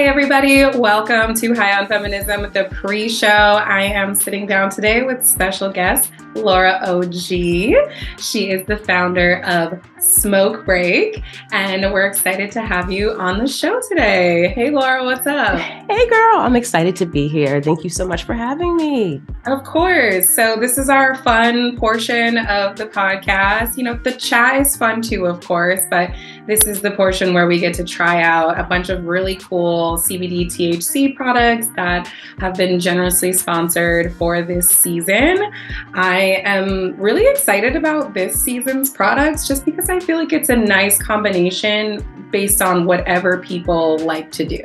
Hey everybody, welcome to High On Feminism, the pre-show. I am sitting down today with special guest, Laura OG. She is the founder of Smoke Break, and we're excited to have you on the show today. Hey Laura, what's up? Hey girl, I'm excited to be here. Thank you so much for having me. Of course. So this is our fun portion of the podcast. You know, the chat is fun too, of course, but this is the portion where we get to try out a bunch of really cool CBD THC products that have been generously sponsored for this season. I am really excited about this season's products just because I feel like it's a nice combination based on whatever people like to do,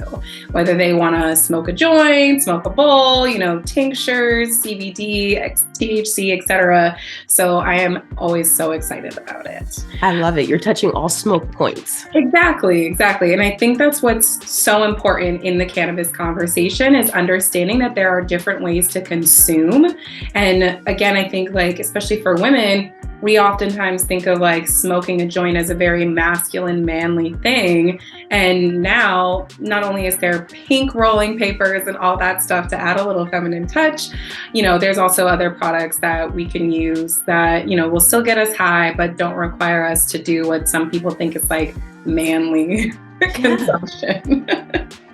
whether they want to smoke a joint, smoke a bowl, you know, tinctures, CBD, THC, etc. So I am always so excited about it. I love it. You're touching all smoke points. Exactly. And I think that's what's so important in the cannabis conversation is understanding that there are different ways to consume. And again, I think like, especially for women, we oftentimes think of like smoking a joint as a very masculine, manly thing. And now, not only is there pink rolling papers and all that stuff to add a little feminine touch, you know, there's also other products that we can use that, you know, will still get us high, but don't require us to do what some people think is like manly consumption.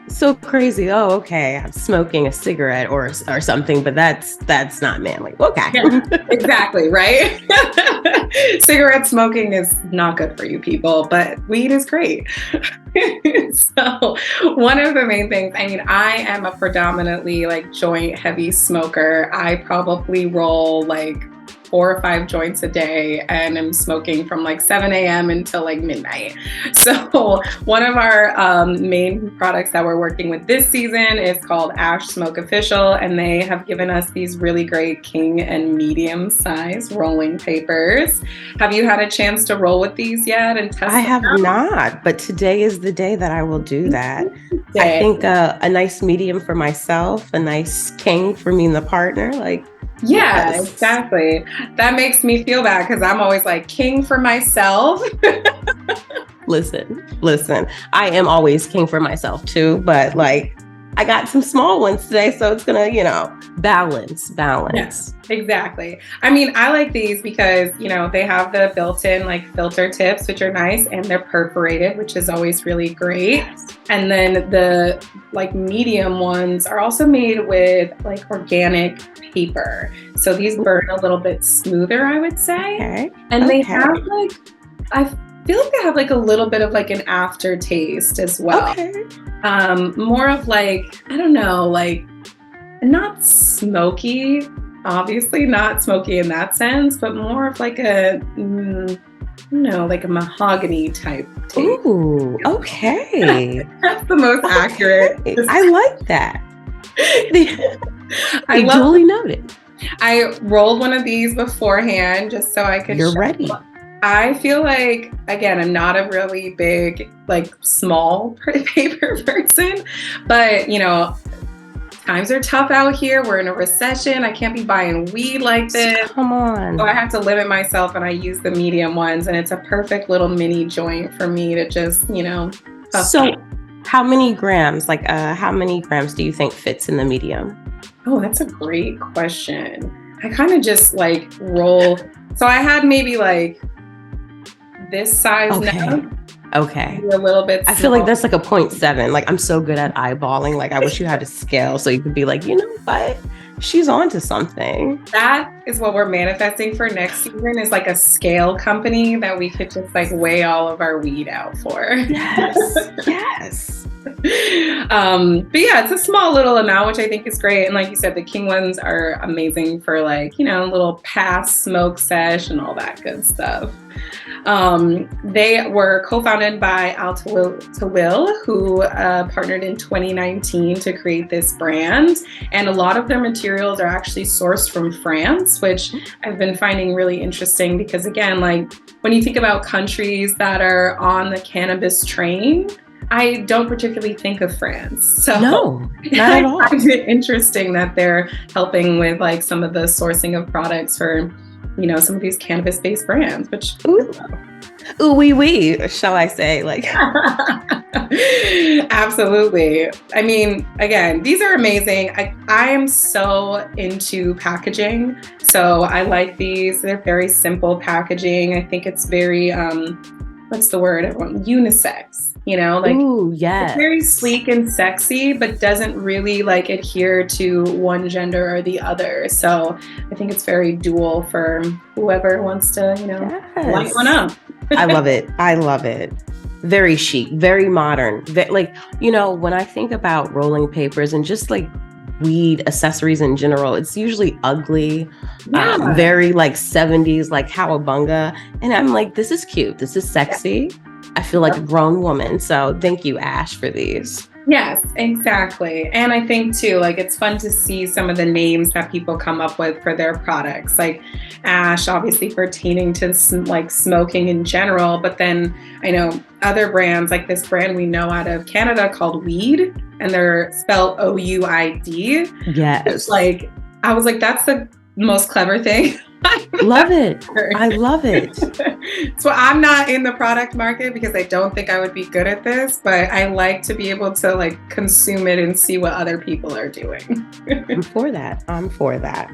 So crazy. Oh, okay. I'm smoking a cigarette or something, but that's not manly. Okay. Yeah, exactly, right? Cigarette smoking is not good for you people, but weed is great. So one of the main things, I mean, I am a predominantly like joint heavy smoker. I probably roll like 4 or 5 joints a day and I'm smoking from like 7 a.m. until like midnight. So one of our main products that we're working with this season is called Ash Smoke Official, and they have given us these really great king and medium size rolling papers. Have you had a chance to roll with these yet and test I have them? not, but today is the day that I will do that. I think a nice medium for myself, a nice king for me and the partner, like. Yeah, Yes. Exactly. That makes me feel bad because I'm always like king for myself. Listen, I am always king for myself too, but like I got some small ones today, so it's gonna, you know, balance. Yes, exactly. I mean, I like these because, you know, they have the built-in like filter tips, which are nice, and they're perforated, which is always really great. Yes. And then the like medium ones are also made with like organic paper. So these burn a little bit smoother, I would say. Okay. And they have like, I feel like they have like a little bit of like an aftertaste as well. Okay. More of like, I don't know, like not smoky, obviously not smoky in that sense, but more of like a, like a mahogany type taste. Ooh, okay. That's the most accurate. I like that. I duly noted. I rolled one of these beforehand just so I could. You're ready. I feel like, again, I'm not a really big, like small paper person, but you know, times are tough out here. We're in a recession. I can't be buying weed like this. Come on. So I have to limit myself and I use the medium ones, and it's a perfect little mini joint for me to just, you know. So how many grams do you think fits in the medium? Oh, that's a great question. I kind of just like roll. So I had maybe like this size now. Okay. A little bit small. I feel like that's like a 0.7. Like I'm so good at eyeballing. Like I wish you had a scale so you could be like, you know what? She's on to something. That is what we're manifesting for next season, is like a scale company that we could just like weigh all of our weed out for. Yes. But yeah, it's a small little amount, which I think is great. And like you said, the king ones are amazing for like, you know, little pass smoke sesh and all that good stuff. They were co-founded by Al Tawil, who partnered in 2019 to create this brand. And a lot of their materials are actually sourced from France, which I've been finding really interesting because, again, like when you think about countries that are on the cannabis train, I don't particularly think of France. So no, not at all. I find it interesting that they're helping with like some of the sourcing of products for, you know, some of these cannabis-based brands, which ooh, wee wee, shall I say? Like, Absolutely. I mean, again, these are amazing. I am so into packaging. So I like these. They're very simple packaging. I think it's very, what's the word? Unisex. Like Ooh, it's very yes. sleek and sexy, but doesn't really like adhere to one gender or the other. So I think it's very dual for whoever wants to, light one Yes. up. I love it. I love it. Very chic, very modern. Like, when I think about rolling papers and just like weed accessories in general, it's usually ugly, Yeah. very like 70s, like cowabunga. And I'm like, this is cute. This is sexy. I feel like a grown woman. So thank you, Ash, for these. Yes, exactly. And I think too, like it's fun to see some of the names that people come up with for their products, like ash, obviously pertaining to like smoking in general. But then I know other brands, like this brand we know out of Canada called Weed, and they're spelled OUID. Yes. It's like, I was like, that's the most clever thing. Love it. I love it. So I'm not in the product market because I don't think I would be good at this, but I like to be able to like consume it and see what other people are doing. I'm for that. I'm for that.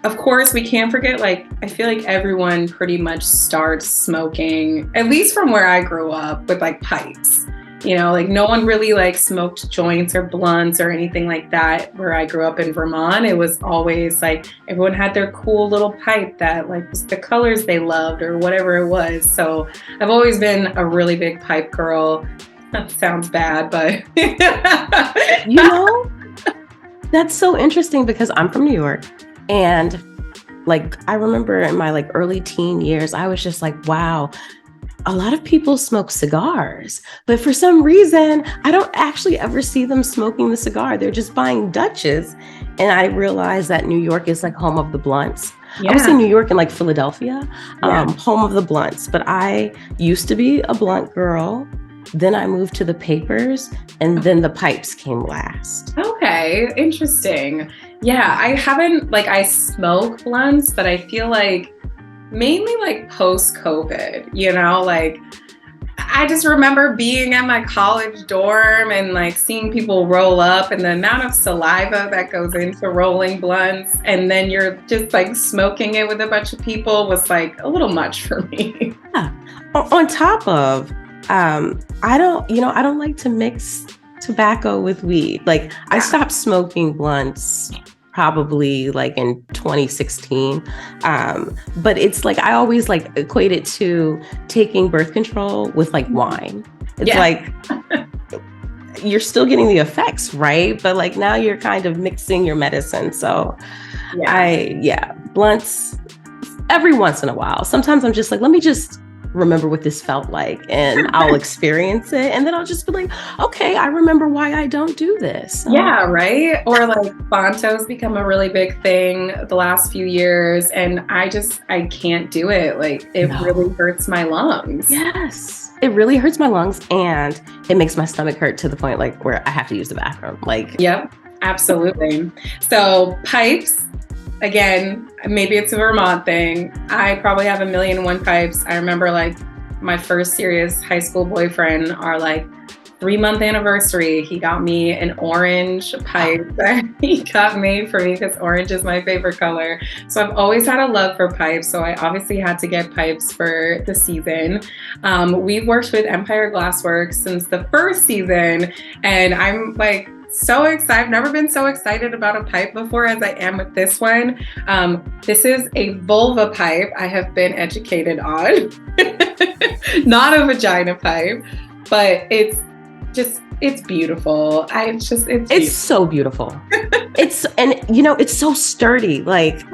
Of course, we can't forget, like, I feel like everyone pretty much starts smoking, at least from where I grew up, with like pipes. Like no one really like smoked joints or blunts or anything like that where I grew up in Vermont. It was always like everyone had their cool little pipe that like was the colors they loved or whatever it was. So I've always been a really big pipe girl. That sounds bad, but that's so interesting because I'm from New York, and like I remember in my like early teen years, I was just like, wow, a lot of people smoke cigars, but for some reason, I don't actually ever see them smoking the cigar. They're just buying Dutches. And I realized that New York is like home of the blunts. Yeah. I would say New York and like Philadelphia, home of the blunts. But I used to be a blunt girl. Then I moved to the papers, and then the pipes came last. Okay, interesting. Yeah, I smoke blunts, but I feel like mainly like post-COVID, like I just remember being at my college dorm and like seeing people roll up and the amount of saliva that goes into rolling blunts, and then you're just like smoking it with a bunch of people was like a little much for me. Yeah. On top of, I don't like to mix tobacco with weed. Like I stopped smoking blunts probably like in 2016. But it's like, I always like equate it to taking birth control with like wine. It's like, you're still getting the effects, right? But like now you're kind of mixing your medicine. So blunts every once in a while. Sometimes I'm just like, let me just remember what this felt like, and I'll experience it, and then I'll just be like, okay, I remember why I don't do this. Yeah, right. Or like Bonto's become a really big thing the last few years, and I can't do it. Like it really hurts my lungs. Yes, it really hurts my lungs, and it makes my stomach hurt to the point like where I have to use the bathroom. Like, yep, absolutely. So pipes. Again, maybe it's a Vermont thing. I probably have 1,000,001 pipes. I remember like my first serious high school boyfriend, our like 3-month anniversary, he got me an orange pipe that he got made for me because orange is my favorite color. So I've always had a love for pipes. So I obviously had to get pipes for the season. We've worked with Empire Glassworks since the first season, and I'm like, so excited. I've never been so excited about a pipe before as I am with this one. This is a vulva pipe I have been educated on. Not a vagina pipe, but it's beautiful. It's beautiful. So beautiful. It's so sturdy. Like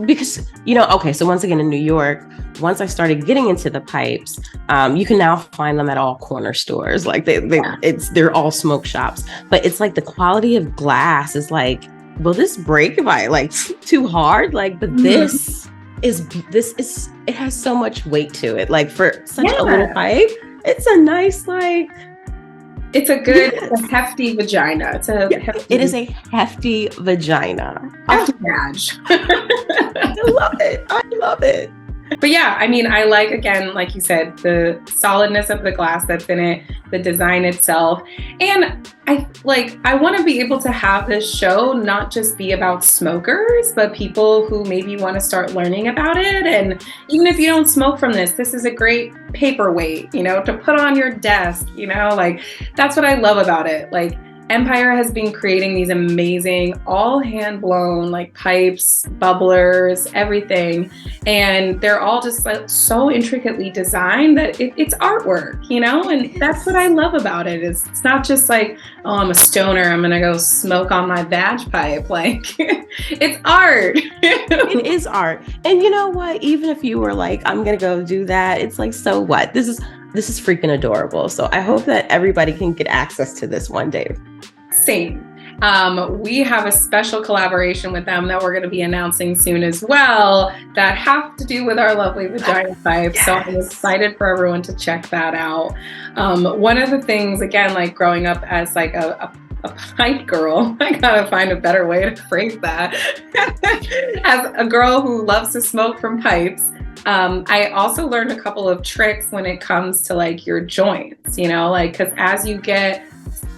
because okay, so once again in New York, once I started getting into the pipes, you can now find them at all corner stores. Like they're all smoke shops, but it's like the quality of glass is like, will this break if I like too hard? Like, but this is it has so much weight to it. Like for such a little pipe, it's a nice like. It's a good, it's a hefty vagina. It is a hefty vagina. Hefty badge. I love it. But yeah, I mean, I like, again, like you said, the solidness of the glass that's in it, the design itself. And I want to be able to have this show not just be about smokers, but people who maybe want to start learning about it. And even if you don't smoke from this is a great paperweight, to put on your desk, like that's what I love about it. Like, Empire has been creating these amazing, all hand blown, like pipes, bubblers, everything. And they're all just like so intricately designed that it's artwork, and that's what I love about it. Is it's not just like, oh, I'm a stoner, I'm going to go smoke on my badge pipe. Like, it's art. It is art. And you know what? Even if you were like, I'm going to go do that, it's like, so what? This is freaking adorable. So I hope that everybody can get access to this one day. Same. We have a special collaboration with them that we're going to be announcing soon as well that have to do with our lovely vagina pipes. Yes. So I'm excited for everyone to check that out. One of the things, again, like growing up as like a pipe girl, I gotta find a better way to phrase that. As a girl who loves to smoke from pipes, I also learned a couple of tricks when it comes to like your joints, because as you get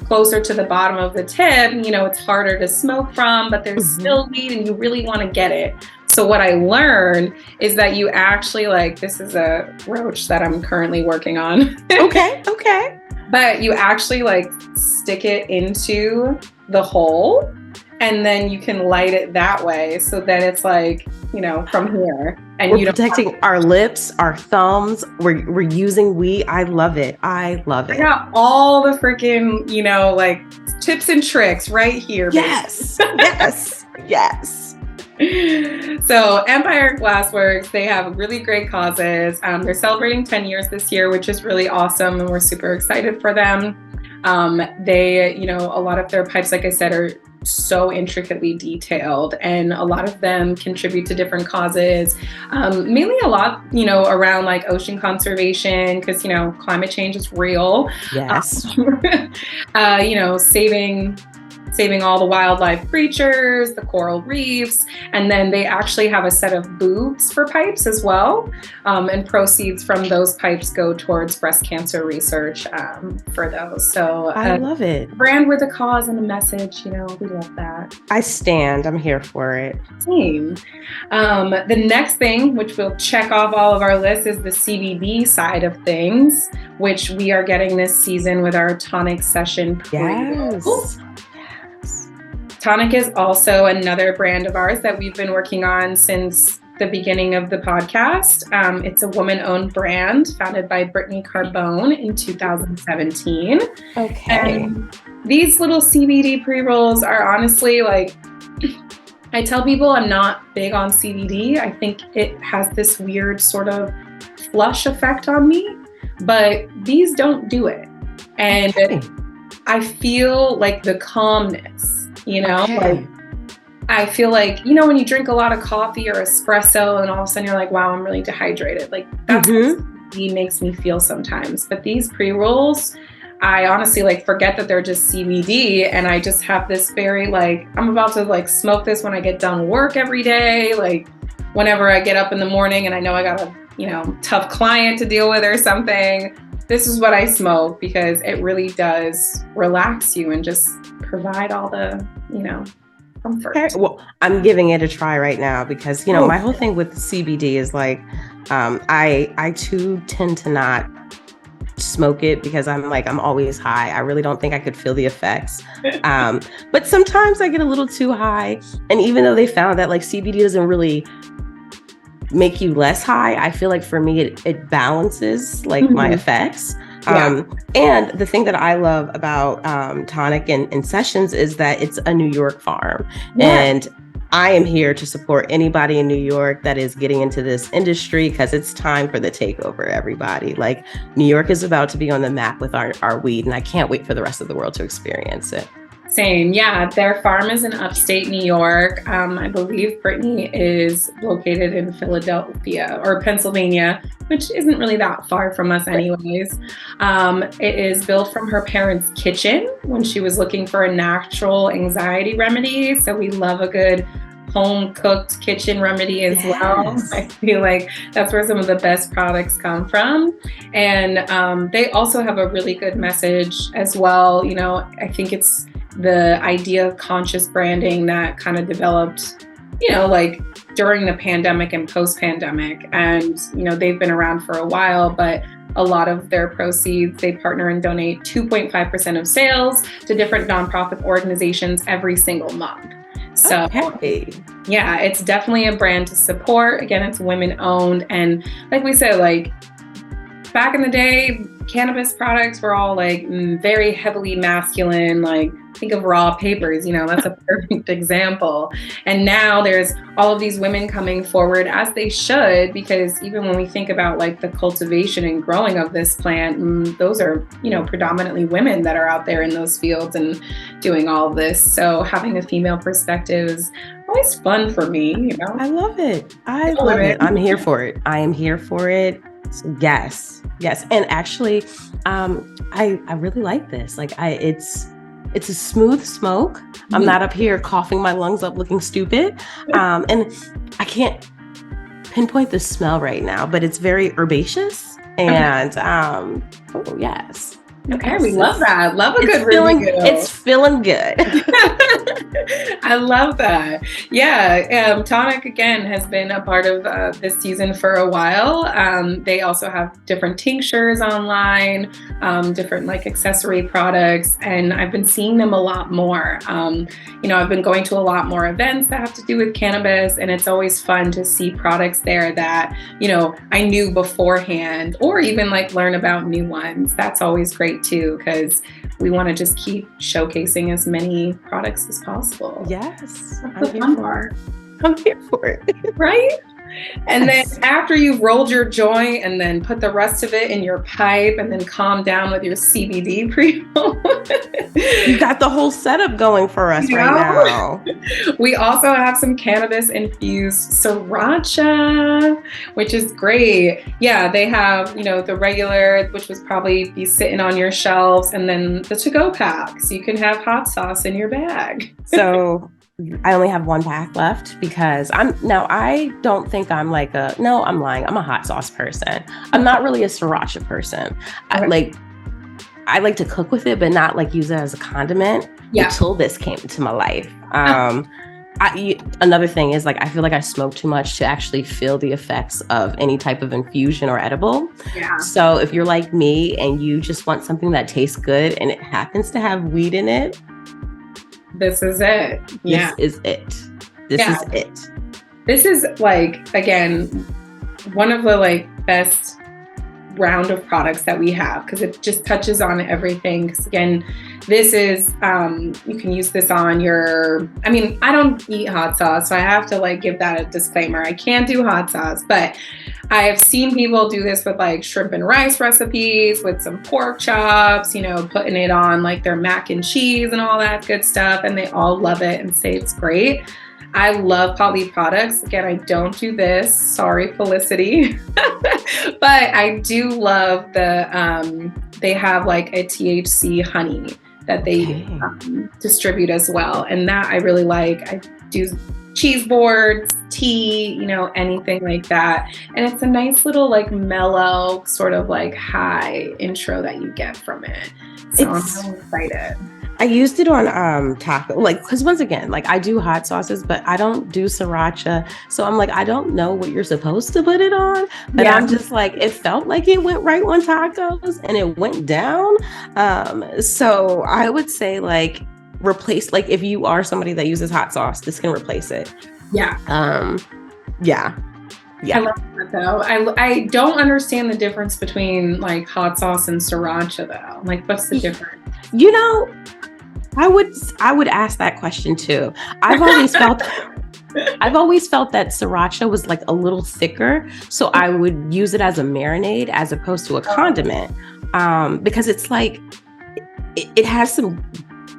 closer to the bottom of the tip, it's harder to smoke from, but there's still weed and you really want to get it. So what I learned is that you actually, like, this is a roach that I'm currently working on. Okay. But you actually like stick it into the hole and then you can light it that way. So then it's like, from here. And we're protecting our lips, our thumbs. We're using weed. I love it. I got all the freaking, like tips and tricks right here. Yes. Yes. So Empire Glassworks, they have really great causes. They're celebrating 10 years this year, which is really awesome. And we're super excited for them. They, a lot of their pipes, like I said, are so intricately detailed, and a lot of them contribute to different causes, mainly a lot, around like ocean conservation, because, climate change is real. Yes. Saving all the wildlife creatures, the coral reefs, and then they actually have a set of booths for pipes as well, and proceeds from those pipes go towards breast cancer research for those. So I love it. Brand with a cause and a message, we love that. I stand. I'm here for it. Same. The next thing, which we'll check off all of our lists, is the CBD side of things, which we are getting this season with our tonic session. Yes. Tonic is also another brand of ours that we've been working on since the beginning of the podcast. It's a woman-owned brand founded by Brittany Carbone in 2017. Okay. And these little CBD pre-rolls are honestly like, I tell people I'm not big on CBD. I think it has this weird sort of flush effect on me, but these don't do it. And I feel like the calmness. Like I feel like, when you drink a lot of coffee or espresso and all of a sudden you're like, wow, I'm really dehydrated. Like that's what CBD makes me feel sometimes. But these pre-rolls, I honestly like forget that they're just CBD, and I just have this very like, I'm about to like smoke this when I get done work every day. Like whenever I get up in the morning and I know I got a, tough client to deal with or something, this is what I smoke because it really does relax you and just provide all the, comfort. Okay. Well, I'm giving it a try right now because, my whole thing with CBD is like, I too tend to not smoke it because I'm always high. I really don't think I could feel the effects. But sometimes I get a little too high. And even though they found that like CBD doesn't really make you less high, I feel like for me, it balances like my effects. And the thing that I love about Tonic and Sessions is that it's a New York farm. And I am here to support anybody in New York that is getting into this industry because it's time for the takeover, everybody. Like New York is about to be on the map with our weed, and I can't wait for the rest of the world to experience it. Same. Yeah. Their farm is in upstate New York. I believe Brittany is located in Philadelphia or Pennsylvania, which isn't really that far from us anyways. It is built from her parents' kitchen when she was looking for a natural anxiety remedy. So we love a good home cooked kitchen remedy as well. I feel like that's where some of the best products come from. And they also have a really good message as well. You know, I think it's the idea of conscious branding that kind of developed, you know, like during the pandemic and post-pandemic. And, you know, they've been around for a while, but a lot of their proceeds, they partner and donate 2.5% of sales to different nonprofit organizations every single month. So yeah, it's definitely a brand to support. Again, it's women owned. And like we said, like back in the day, cannabis products were all like very heavily masculine, like think of raw papers, you know, that's a perfect example. And now there's all of these women coming forward, as they should, because even when we think about like the cultivation and growing of this plant, those are, you know, predominantly women that are out there in those fields and doing all of this. So having a female perspective is always fun for me, you know. I love it. I love it. I'm here for it. I am here for it. So yes. And actually, I really like this. Like it's a smooth smoke. I'm not up here coughing my lungs up looking stupid. And I can't pinpoint the smell right now, but it's very herbaceous. And oh yes. Okay, we love that. Love a good review. It's feeling good. I love that. Yeah, Tonic again has been a part of this season for a while. They also have different tinctures online, different like accessory products, and I've been seeing them a lot more. You know, I've been going to a lot more events that have to do with cannabis, and it's always fun to see products there that, you know, I knew beforehand, or even like learn about new ones. That's always great too, because we want to just keep showcasing as many products as possible. Yes. That's the fun part. I'm here for it. Right? And then after you've rolled your joint and then put the rest of it in your pipe and then calm down with your CBD pre-roll. You got the whole setup going for us right now. We also have some cannabis infused sriracha, which is great. Yeah, they have, you know, the regular, which would probably be sitting on your shelves, and then the to-go pack. So you can have hot sauce in your bag. So I only have one pack left because I don't think I'm like I'm lying. I'm a hot sauce person. I'm not really a sriracha person. Okay. I like to cook with it, but not like use it as a condiment until this came into my life. Another thing is like, I feel like I smoke too much to actually feel the effects of any type of infusion or edible. Yeah. So if you're like me and you just want something that tastes good and it happens to have weed in it, this is it. Yeah. This is it. This is it. This is like, again, one of the like best round of products that we have, because it just touches on everything. Because again, this is, you can use this on I don't eat hot sauce, so I have to like give that a disclaimer. I can't do hot sauce, but I have seen people do this with like shrimp and rice recipes, with some pork chops, you know, putting it on like their mac and cheese and all that good stuff. And they all love it and say it's great. I love poly products. Again, I don't do this. Sorry, Felicity. But I do love they have like a THC honey that they distribute as well. And that I really like. I do cheese boards, tea, you know, anything like that. And it's a nice little like mellow sort of like high intro that you get from it. So I'm so excited. I used it on taco, like, because once again, like I do hot sauces, but I don't do sriracha. So I'm like, I don't know what you're supposed to put it on, but I'm just like, it felt like it went right on tacos and it went down. So I would say like replace, like if you are somebody that uses hot sauce, this can replace it. Yeah. Yeah. I love that though. I don't understand the difference between like hot sauce and sriracha though. Like, what's the difference? You know, I would ask that question too. I've always felt that sriracha was like a little thicker, so I would use it as a marinade as opposed to a condiment, because it's like it has some,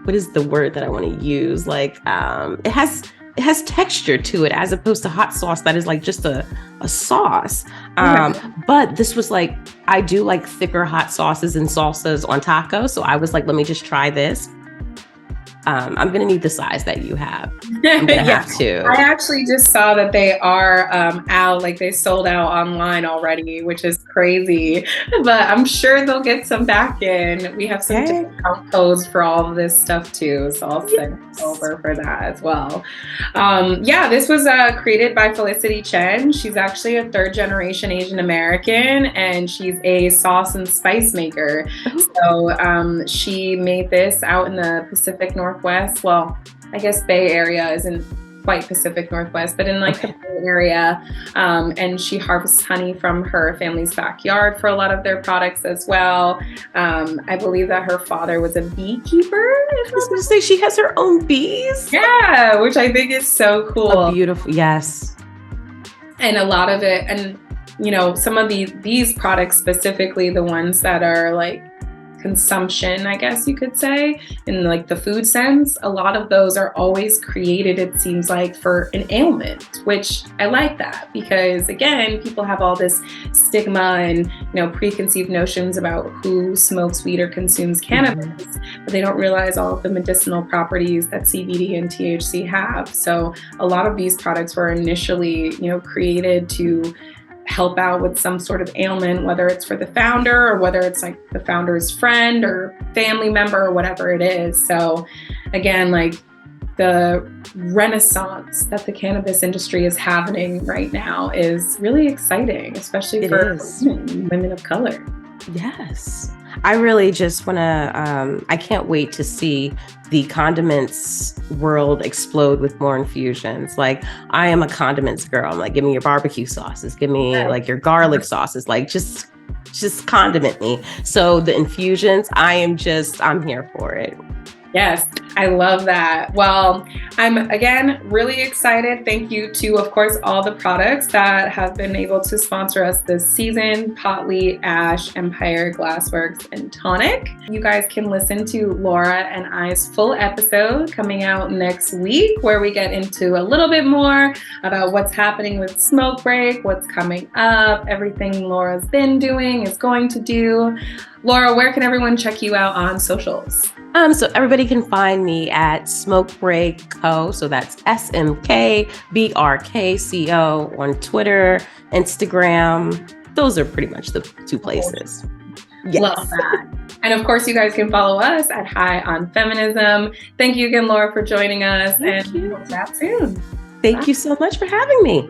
what is the word that I want to use? Like it has texture to it as opposed to hot sauce that is like just a sauce. But this was like, I do like thicker hot sauces and salsas on tacos. So I was like, let me just try this. I'm going to need the size that you have. I'm going to have to. I actually just saw that they are out, like they sold out online already, which is crazy, but I'm sure they'll get some back in. We have some discount codes for all of this stuff too, so I'll send over for that as well. This was created by Felicity Chen. She's actually a third generation Asian American, and she's a sauce and spice maker. So she made this out in the Pacific Northwest. Well, I guess Bay Area isn't quite Pacific Northwest, but in like the Bay Area. And she harvests honey from her family's backyard for a lot of their products as well. I believe that her father was a beekeeper. I was going to say she has her own bees. Yeah, which I think is so cool. Beautiful, yes. And a lot of it, and you know, some of these products, specifically the ones that are like consumption, I guess you could say, in like the food sense, a lot of those are always created, it seems like, for an ailment, which I like that, because again, people have all this stigma and, you know, preconceived notions about who smokes weed or consumes cannabis, but they don't realize all of the medicinal properties that CBD and THC have. So a lot of these products were initially, you know, created to help out with some sort of ailment, whether it's for the founder or whether it's like the founder's friend or family member or whatever it is. So again, like the renaissance that the cannabis industry is happening right now is really exciting, especially for women of color. Yes. I really just want to, I can't wait to see the condiments world explode with more infusions. Like, I am a condiments girl. I'm like, give me your barbecue sauces, give me like your garlic sauces, like just condiment me. So the infusions, I'm here for it. Yes, I love that. Well, I'm again really excited. Thank you to, of course, all the products that have been able to sponsor us this season: Potley, Ash, Empire, Glassworks, and Tonic. You guys can listen to Laura and I's full episode coming out next week, where we get into a little bit more about what's happening with Smoke Break, what's coming up, everything Laura's been doing, is going to do. Laura, where can everyone check you out on socials? So everybody can find me at Smoke Break Co. So that's SMKBRKCO on Twitter, Instagram. Those are pretty much the two places. Yes. Love that. And of course, you guys can follow us at High on Feminism. Thank you again, Laura, for joining us. Thank you. We'll chat soon. Thank you so much for having me.